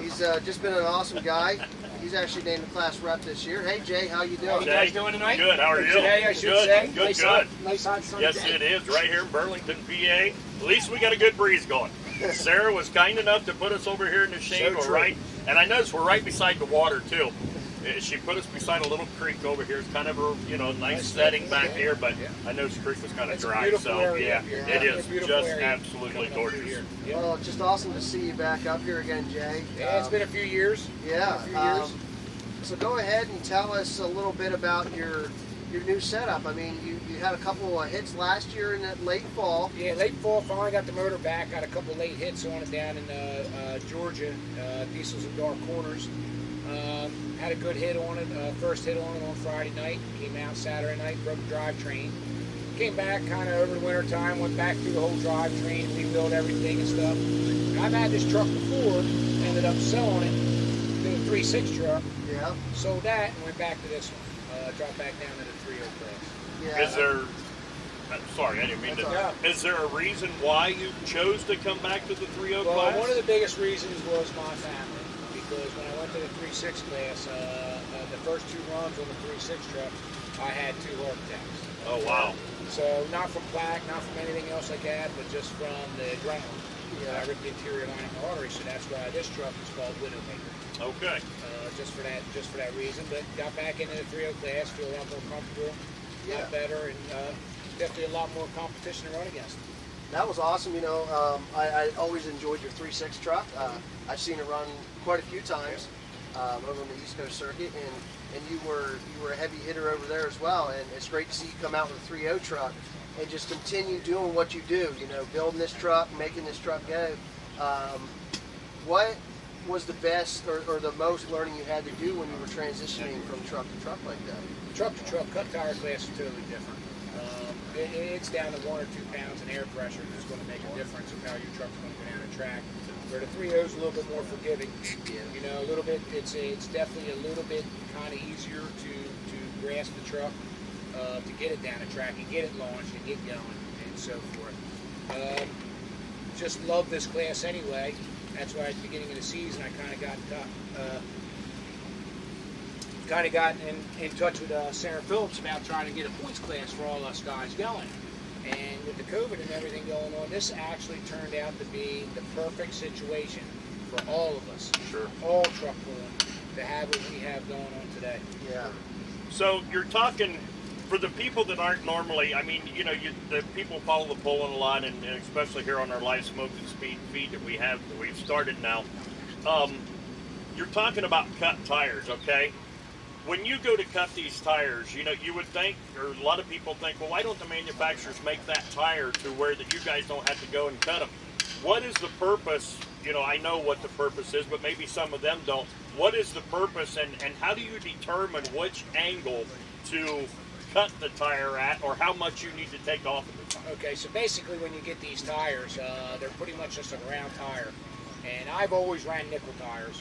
He's just been an awesome guy. He's actually named the class rep this year. Hey Jay, how you How doing? you guys doing tonight? Good. How are you? Today, I should Good. say. Good. Nice Good. hot, nice hot sunny Yes, day. it is. Right here in Burlington, PA. At least we got a good breeze going. Sarah was kind enough to put us over here in the shade. So We're true. right, and I noticed we're right beside the water too. She put us beside a little creek over here. It's kind of a nice setting back here, but I noticed the creek was kind of It's a dry. beautiful So area. yeah, Yeah. it It's is a beautiful just area absolutely coming up through gorgeous. here. Yeah. Well, just awesome to see you back up here again, Jay. Yeah, it's been a few years. Yeah. A few years. So go ahead and tell us a little bit about your new setup. I mean, you had a couple of hits last year in that late fall. Yeah, late fall, finally got the motor back. Got a couple late hits on it down in Georgia, Diesels and Dark Corners. Had a good hit on it, first hit on it on Friday night. Came out Saturday night, broke the drivetrain. Came back kind of over the winter time, went back through the whole drivetrain, rebuilt everything and stuff. And I've had this truck before, ended up selling it to the 3.6 truck, Yeah. sold that, and went back to this one. Dropped back down to the 3.0 class. Yeah. Is there? I'm sorry, I didn't mean That's to. all right. Is there a reason why you chose to come back to the 3.0 Well, class? one of the biggest reasons was my family, because when I went to the 3.6 class, the first 2 runs on the 3.6 truck, I had 2 heart attacks. Oh wow. So not from plaque, not from anything else like that, but just from the adrenaline. Yeah. I ripped the interior line of my artery, so that's why this truck is called Widowmaker. Okay. Just for that reason. But got back into the 3.0 class, feel a lot more comfortable, a Yeah. lot better, and definitely a lot more competition to run against. That was awesome. I always enjoyed your 3.6 truck. I've seen it run quite a few times over on the East Coast circuit, and you were a heavy hitter over there as well. And it's great to see you come out with a 3.0 truck and just continue doing what you do. Building this truck, making this truck go. What was the best or the most learning you had to do when you were transitioning from truck to truck like that? Truck to truck, cut tire class is totally different. It's down to 1 or 2 pounds in air pressure that's going to make a difference of how your truck's going to go down the track. Where the 3.0 is a little bit more forgiving. Yeah. A little bit. It's definitely a little bit kind of easier to grasp the truck, to get it down the track and get it launched and get going and so forth. Just love this class anyway. That's why at the beginning of the season I kind of got in touch with Sarah Phillips about trying to get a points class for all us guys going. And with the COVID and everything going on, this actually turned out to be the perfect situation for all of us, Sure. all truck pulling, to have what we have going on today. Yeah. So you're talking for the people that aren't normally. I mean, the people follow the pulling a lot, and especially here on our live smoke and speed feed that we've started now. You're talking about cut tires, okay? When you go to cut these tires, you would think, or a lot of people think, well, why don't the manufacturers make that tire to where that you guys don't have to go and cut them? What is the purpose? I know what the purpose is, but maybe some of them don't. What is the purpose, and how do you determine which angle to cut the tire at, or how much you need to take off of the tire? Okay, so basically when you get these tires, they're pretty much just a round tire. And I've always ran nickel tires.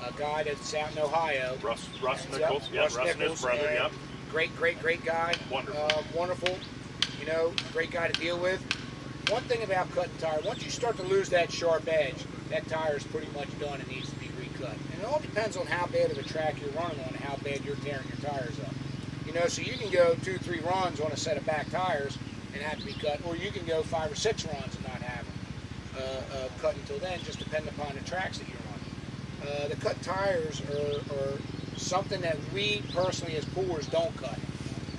A guy that's out in Ohio. Russ Nichols, Yep, Russ and his brother, and yep. Great guy. Wonderful. Wonderful. Great guy to deal with. One thing about cutting tire, once you start to lose that sharp edge, that tire is pretty much done and needs to be recut. And it all depends on how bad of a track you're running on and how bad you're tearing your tires up. So you can go 2-3 runs on a set of back tires and have to be cut, or you can go 5 or 6 runs and not have them cut until then, just depending upon the tracks that you're on. The cut tires are something that we personally as pullers don't cut.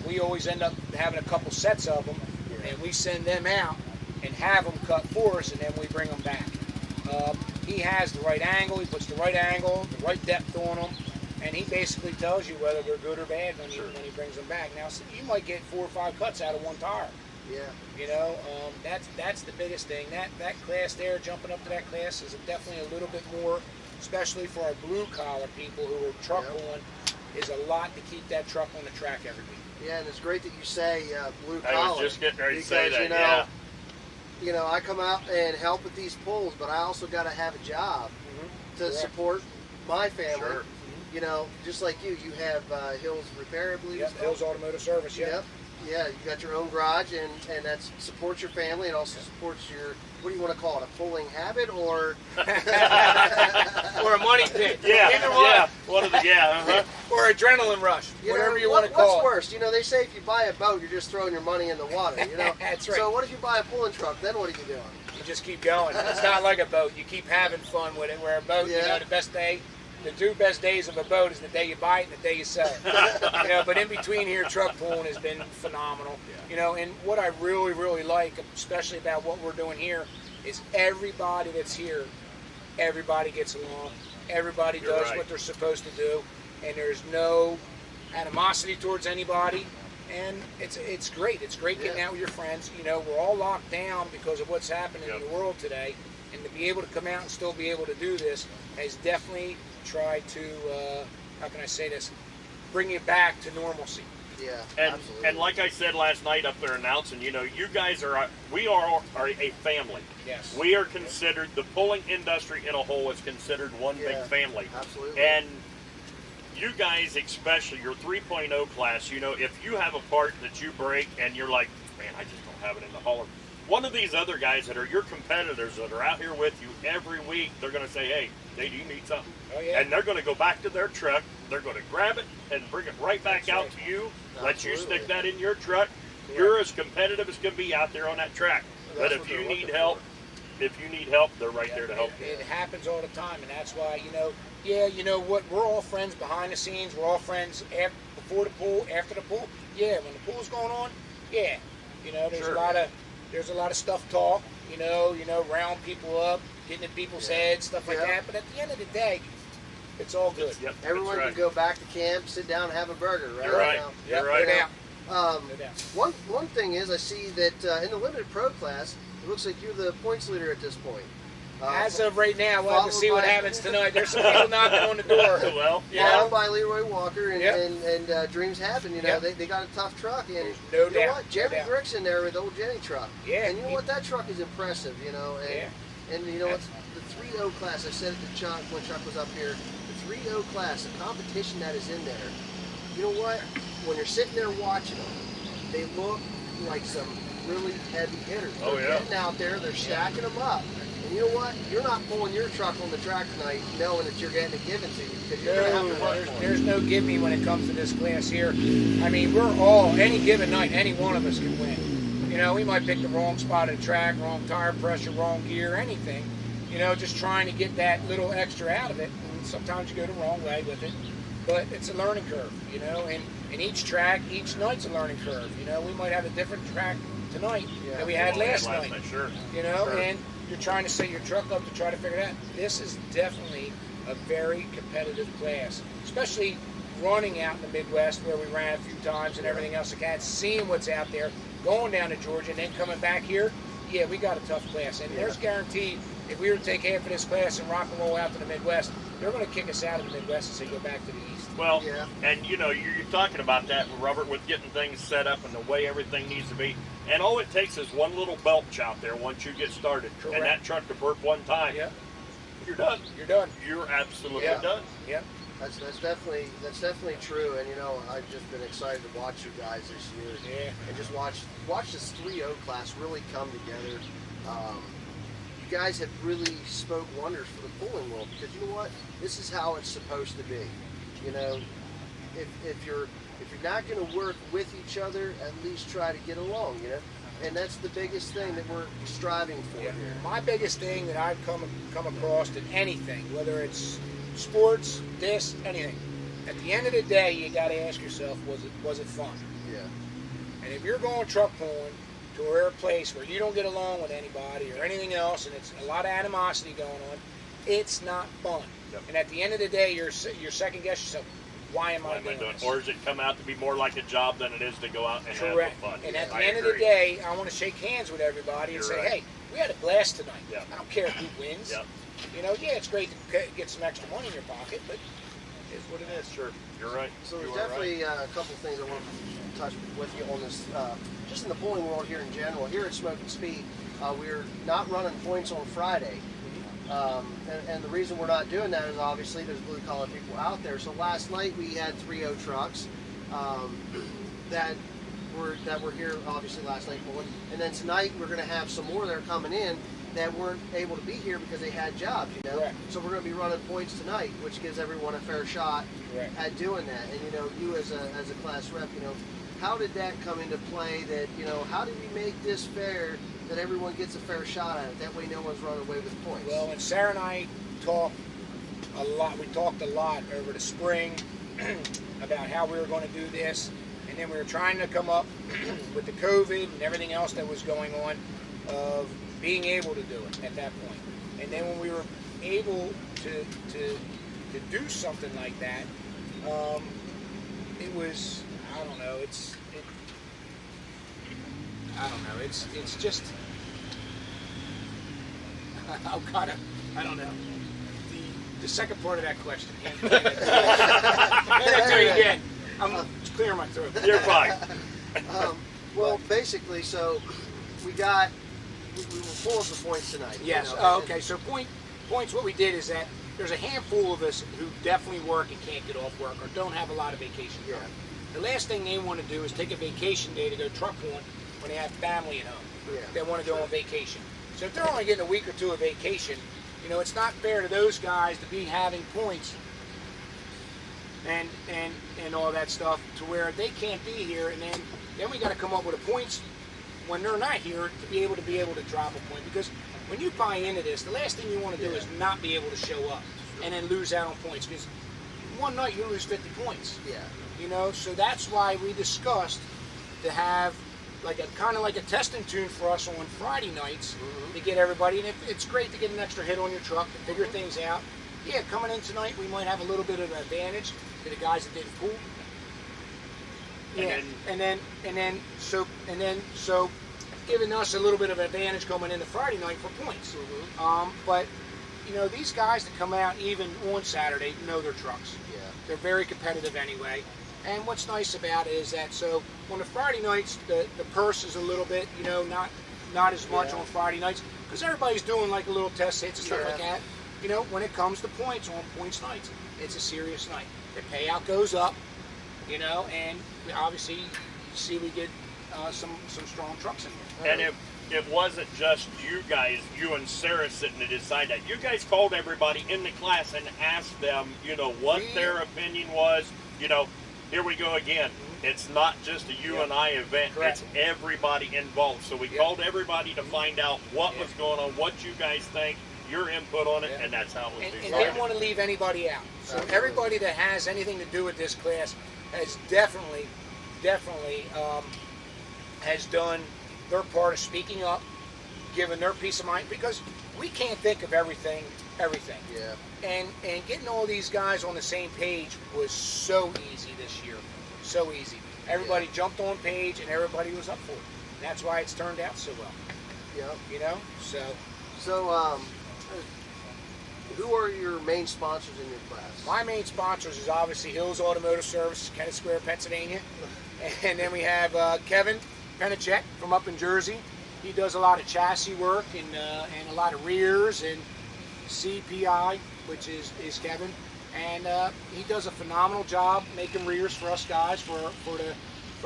We always end up having a couple sets of them, and we send them out and have them cut for us, and then we bring them back. He has the right angle, he puts the right angle, the right depth on them, and he basically tells you whether they're good or bad when he brings them back. Now, so you might get 4 or 5 cuts out of one tire. Yeah. That's the biggest thing. That class there, jumping up to that class, is definitely a little bit more, especially for our blue collar people who are truck pulling, is a lot to keep that truck on the track every week. Yeah, and it's great that you say blue collar. I was just getting ready to say because, that, I come out and help with these pulls, but I also got to have a job to Correct. support my family. Sure. Just like you have Hills Repair, I believe. Yep, it's called. Hills Automotive Service, Yep. Yeah, you got your own garage, and that supports your family. It also supports your, what do you want to call it, a pulling habit, or Or a money pit. Yeah, Either one. yeah, one of the Or adrenaline rush. Whatever you want to what's call it. worse? You know, they say if you buy a boat, you're just throwing your money in the water. You know, That's right. So what if you buy a pulling truck? Then what are you doing? You just keep going. It's not like a boat. You keep having fun with it. Where a boat, you Yeah. know, the two best days of a boat is the day you buy it and the day you sell it. You know, but in between here, truck pulling has been phenomenal. You know, and what I really, really like, especially about what we're doing here, is everybody that's here, everybody gets along. Everybody You're does right. what they're supposed to do, and there's no animosity towards anybody. And it's great. It's great getting Yeah. out with your friends. You know, we're all locked down because of what's happening in Yep. the world today, and to be able to come out and still be able to do this has definitely tried to, how can I say this, bring it back to normalcy. Yeah, And absolutely. and like I said last night up there announcing, you know, you guys we are a family. Yes. We are considered, the pulling industry in a whole is considered one Yeah, big family. absolutely. And you guys, especially your 3.0 class, you know, if you have a part that you break and you're like, man, I just don't have it in the hauler. One of these other guys that are your competitors that are out here with you every week, they're going to say, hey, do you need something? Oh, yeah. And they're going to go back to their truck. They're going to grab it and bring it right back That's out right. to you. Let you Absolutely. stick that in your truck. Yeah. You're as competitive as can be out there on that track. That's But what if they're you need looking help, for. they're right there to help you. It happens all the time, and that's why, you know, you know what, we're all friends behind the scenes. We're all friends before the pool, after the pool. Yeah, when the pool's going on, yeah. You know, there's Sure. a lot of stuff talk, you know, round people up, getting in people's Yeah. heads, stuff like Yeah. that. But at the end of the day, it's all good. Yep, Everyone that's can right. go back to camp, sit down, and have a burger. Right? You're right. Now, You're no right. doubt. Um, No doubt. one thing is, I see that in the limited pro class, it looks like you're the points leader at this point. As of right now, we'll have to followed see what by- happens tonight. There's some people knocking on the door. Well, Yeah. Followed by Leroy Walker and, Yep. and Dreams Happen. You know, Yep. they got a tough truck, and No you know doubt, what? no Jeremy doubt. Grick's in there with old Jenny truck. Yeah, And you know he- what? That truck is impressive. You know, and Yeah. and you know what? The 3.0 class. I said it to Chuck when Chuck was up here. The 3.0 class, the competition that is in there. You know what? When you're sitting there watching them, they look like some really heavy hitters. Oh, They're yeah. getting out there, they're stacking them up. And you know what? You're not pulling your truck on the track tonight knowing that you're getting it given to you because you're going to have to work for it. There's no give me when it comes to this class here. I mean, we're all, any given night, any one of us can win. You know, we might pick the wrong spot of the track, wrong tire pressure, wrong gear, anything. You know, just trying to get that little extra out of it. And sometimes you go the wrong way with it. But it's a learning curve, you know, and each track, each night's a learning curve. You know, we might have a different track tonight Yeah. than we had Well, last night. Sure. You know, Sure. and you're trying to set your truck up to try to figure it out. This is definitely a very competitive class, especially running out in the Midwest where we ran a few times and everything else like that, seeing what's out there, going down to Georgia and then coming back here. Yeah, we got a tough class, and there's guaranteed if we were to take half of this class and rock and roll out to the Midwest, they're going to kick us out of the Midwest and say go back to the East. Well, Yeah. and you know, you're talking about that, Robert, with getting things set up and the way everything needs to be. And all it takes is one little belch out there once you get started. Correct. And that truck to burp one time, Yep, you're done. you're done. You're absolutely Yeah. done. Yep. That's definitely true. And you know, I've just been excited to watch you guys this year. Yeah. And just watch this 3.0 class really come together. You guys have really spoke wonders for the pulling world because you know what? This is how it's supposed to be. You know, if you're not going to work with each other, at least try to get along. You know, and that's the biggest thing that we're striving for Yeah. here. My biggest thing that I've come across in anything, whether it's sports, this, anything, at the end of the day, you got to ask yourself, was it fun? Yeah. And if you're going truck pulling to a place where you don't get along with anybody or anything else, and it's a lot of animosity going on, it's not fun. Yep. And at the end of the day, you're second guess yourself. Why am I doing this? Or does it come out to be more like a job than it is to go out and Correct. have the fun? And at the I end of the agree. day, I want to shake hands with everybody and You're say, right. hey, we had a blast tonight. Yeah. I don't care who wins. Yep. You know, yeah, it's great to get some extra money in your pocket, but it's what it is. Sure, you're right. So You there's are definitely a couple of things I want to touch with you on this, just in the pulling world here in general. Here at Smoke and Speed, we're not running points on Friday. And the reason we're not doing that is obviously there's blue collar people out there. So last night we had 3.0 trucks that were here obviously last night pulling, and then tonight we're going to have some more that are coming in that weren't able to be here because they had jobs, you know. Correct. So we're going to be running points tonight, which gives everyone a fair shot Correct. at doing that. And you know, you as a class rep, you know, how did that come into play? That, you know, how do we make this fair that everyone gets a fair shot at it? That way, no one's running away with points. Well, and Sarah and I talked a lot. We talked a lot over the spring about how we were going to do this, and then we were trying to come up with the COVID and everything else that was going on of being able to do it at that point. And then when we were able to do something like that, it was, I don't know, I don't know, it's just, I'm kind of, I don't know. The second part of that question. I'll tell you again. I'm clearing my throat. You're fine. Well, basically, so we will pull up the points tonight. Yes. You know, Okay. So points. What we did is that there's a handful of us who definitely work and can't get off work or don't have a lot of vacation time. Yeah. The last thing they want to do is take a vacation day to go truck pulling when they have family at home. Yeah. They want to go on vacation. So if they're only getting a week or two of vacation, you know, it's not fair to those guys to be having points and all that stuff to where they can't be here, and then we got to come up with a points when they're not here to be able to drop a point. Because when you buy into this, the last thing you want to do is not be able to show up and then lose out on points. Because one night you lose 50 points. Yeah. You know, so that's why we discussed to have like a kind of like a testing tune for us on Friday nights to get everybody. And it's great to get an extra hit on your truck to figure things out. Yeah, coming in tonight, we might have a little bit of an advantage to the guys that didn't pull. Yeah, and then so giving us a little bit of advantage coming into Friday night for points. But you know, these guys that come out even on Saturday know their trucks. Yeah. They're very competitive anyway. And what's nice about it is that so on the Friday nights the purse is a little bit, you know, not as much on Friday nights because everybody's doing like a little test hits and stuff like that. You know, when it comes to points on points nights, it's a serious night. The payout goes up, you know, and obviously you see we get some strong trucks in here. And it wasn't just you guys, you and Sarah sitting to decide that. You guys called everybody in the class and asked them, you know, what their opinion was. You know, here we go again. It's not just a you and I event. Correct. It's everybody involved. So we called everybody to find out what was going on, what you guys think, your input on it, and that's how it was And decided. didn't want to leave anybody out. So everybody that has anything to do with this class has definitely has done their part of speaking up, giving their peace of mind, because we can't think of everything. Yeah. And getting all these guys on the same page was so easy this year. So easy. Everybody jumped on page and everybody was up for it. And that's why it's turned out so well. Yeah. You know? So, who are your main sponsors in your class? My main sponsors is obviously Hills Automotive Service, Kennett Square, Pennsylvania. And then we have Kevin Penachek from up in Jersey. He does a lot of chassis work and a lot of rears and CPI, which is Kevin. And he does a phenomenal job making rears for us guys for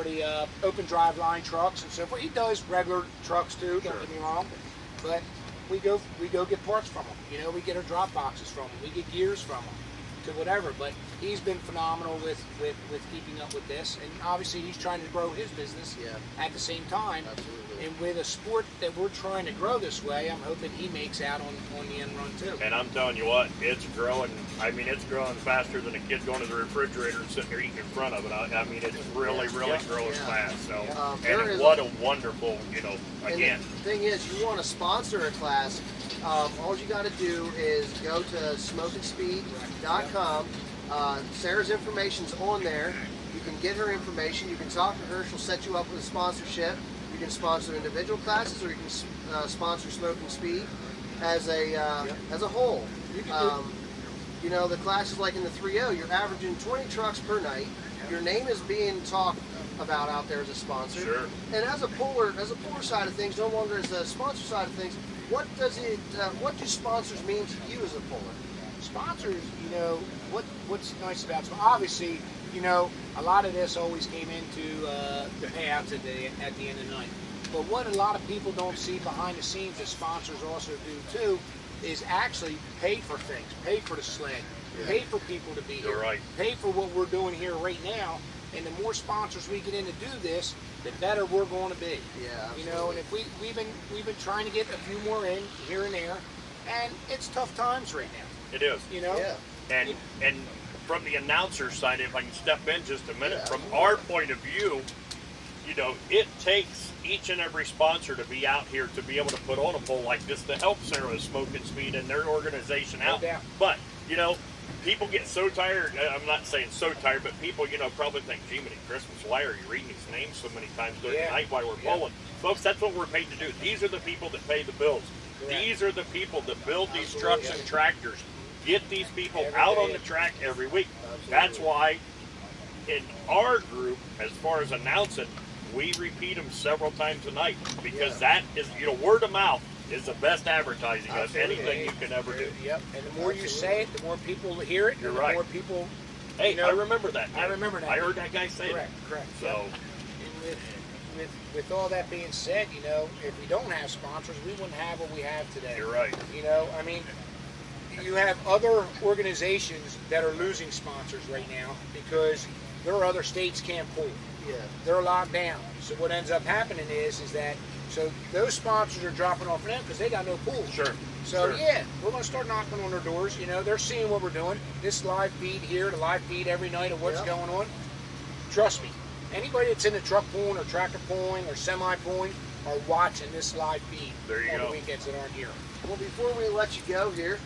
the open drive line trucks and so forth. He does regular trucks too, don't get me wrong. But we go get parts from him. You know, we get our drop boxes from him. We get gears from him to whatever. But he's been phenomenal with keeping up with this. And obviously he's trying to grow his business at the same time. Absolutely. And with a sport that we're trying to grow this way, I'm hoping he makes out on the end run too. And I'm telling you what, it's growing. I mean, it's growing faster than a kid going to the refrigerator and sitting there eating in front of it. I mean, it's really growing fast. So, and what a wonderful, you know, again. And the thing is, you want to sponsor a class, all you got to do is go to smokeandspeed.com. Sarah's information's on there. You can get her information. You can talk to her. She'll set you up with a sponsorship. You can sponsor individual classes, or you can sponsor Smoke and Speed as a whole. You know, the classes like in the 3.0, you're averaging 20 trucks per night. Your name is being talked about out there as a sponsor. Sure. And as a puller side of things, no longer as a sponsor side of things, what does it? What do sponsors mean to you as a puller? Sponsors, what's nice about obviously, a lot of this always came into the payouts at the end of the night. But what a lot of people don't see behind the scenes that sponsors also do too is actually pay for things, pay for the sled, pay for people to be here, You're right. pay for what we're doing here right now. And the more sponsors we get in to do this, the better we're going to be. Yeah, And if we've been trying to get a few more in here and there, and it's tough times right now. It is. Yeah. And from the announcer side, if I can step in just a minute, Yeah. from our point of view, it takes each and every sponsor to be out here to be able to put on a pull like this to help Sarah Smoke and Speed and their organization No out. doubt. But, people get so tired. I'm not saying so tired, but people, probably think, gee, many Christmas, why are you reading these names so many times during the night while we're pulling? Folks, that's what we're paid to do. These are the people that pay the bills. Correct. These are the people that build these Absolutely. trucks and tractors. Get these people Every out day. on the track every week. Absolutely. That's why in our group, as far as announcing, we repeat them several times a night because that is, word of mouth is the best advertising of Absolutely. anything you can ever do. Yep. And the more you say it, the more people hear it, You're and the right. more people. Hey, I remember that. I man. remember that. I heard that guy say Correct. that. Correct. So, And with all that being said, if we don't have sponsors, we wouldn't have what we have today. you're right. I mean, you have other organizations that are losing sponsors right now because there are other states can't pull. Yeah. They're locked down. So what ends up happening is that so those sponsors are dropping off of them because they got no pool. Sure. So sure. yeah, we're gonna start knocking on their doors. They're seeing what we're doing. This live feed here, the live feed every night of what's Yep. going on. Trust me, anybody that's in the truck pulling or tractor pulling or semi pulling are watching this live feed There you on go. the weekends that aren't here. Well, before we let you go here,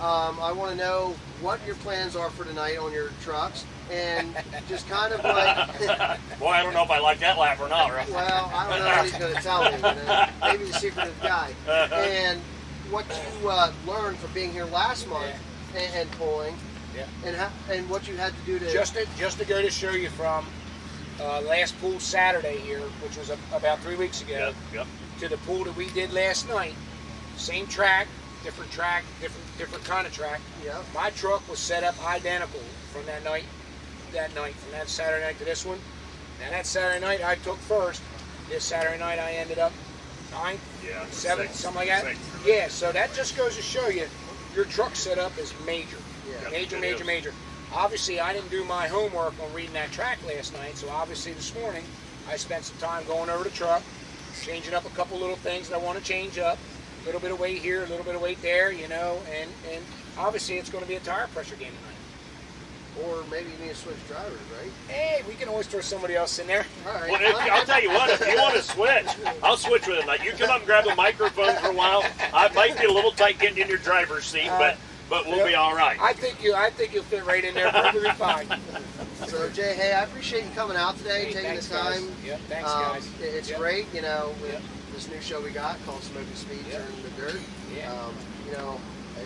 I want to know what your plans are for tonight on your trucks, and just kind of like, Boy, I don't know if I like that laugh or not, right? well, I don't know what he's going to tell me. Maybe the secretive guy. And what you learned from being here last month and pulling, Yeah. and what you had to do to Just to go to show you from last pool Saturday here, which was about 3 weeks ago, Yep. to the pool that we did last night. Same track, different different kind of track. Yeah. My truck was set up identical from that night, from that Saturday night to this one. Now that Saturday night I took first. This Saturday night I ended up 9th, Yeah. 7th, Six. something like that. Six. Yeah, so that just goes to show you your truck setup is major. Yeah. Major, It major, is. major. Obviously, I didn't do my homework on reading that track last night, so obviously this morning I spent some time going over the truck, changing up a couple little things that I want to change up. A little bit of weight here, a little bit of weight there, and obviously it's going to be a tire pressure game tonight. or maybe you need to switch drivers, right? Hey, we can always throw somebody else in there. All right. Well, I'll tell you what, if you want to switch, I'll switch with him. Like, you come up and grab the microphone for a while. I might be a little tight getting in your driver's seat, but we'll be all right. I think you'll fit right in there perfectly fine. So Jay, hey, I appreciate you coming out today, Hey, taking thanks, the time. guys. Yep, thanks, guys. It's Yep. great, with Yep. this new show we got called Smoking Speed Yep. Turn the Dirt. Yeah.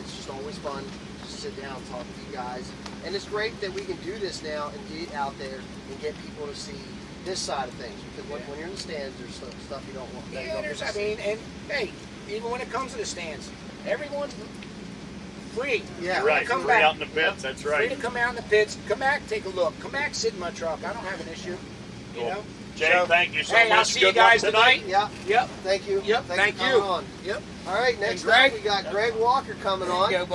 It's just always fun to sit down and talk to you guys. And it's great that we can do this now and get out there and get people to see this side of things. Because when you're in the stands, there's stuff you don't want. that you Yeah, don't there's. get I to see. mean, and hey, even when it comes to the stands, everyone's free. Yeah. You wanna Right, Come free back. out in the pits, that's Free right. to come out in the pits. Come back, take a look. Come back, sit in my truck. I don't have an issue. You Cool. know. Jay, So, thank you so hey, much. I'll see you Good luck guys tonight. Yeah. Yep. Thank you. Yep. Thanks Thank for you. coming on. Yep. All right. Next Greg? up, we got Greg Walker coming on. There you go,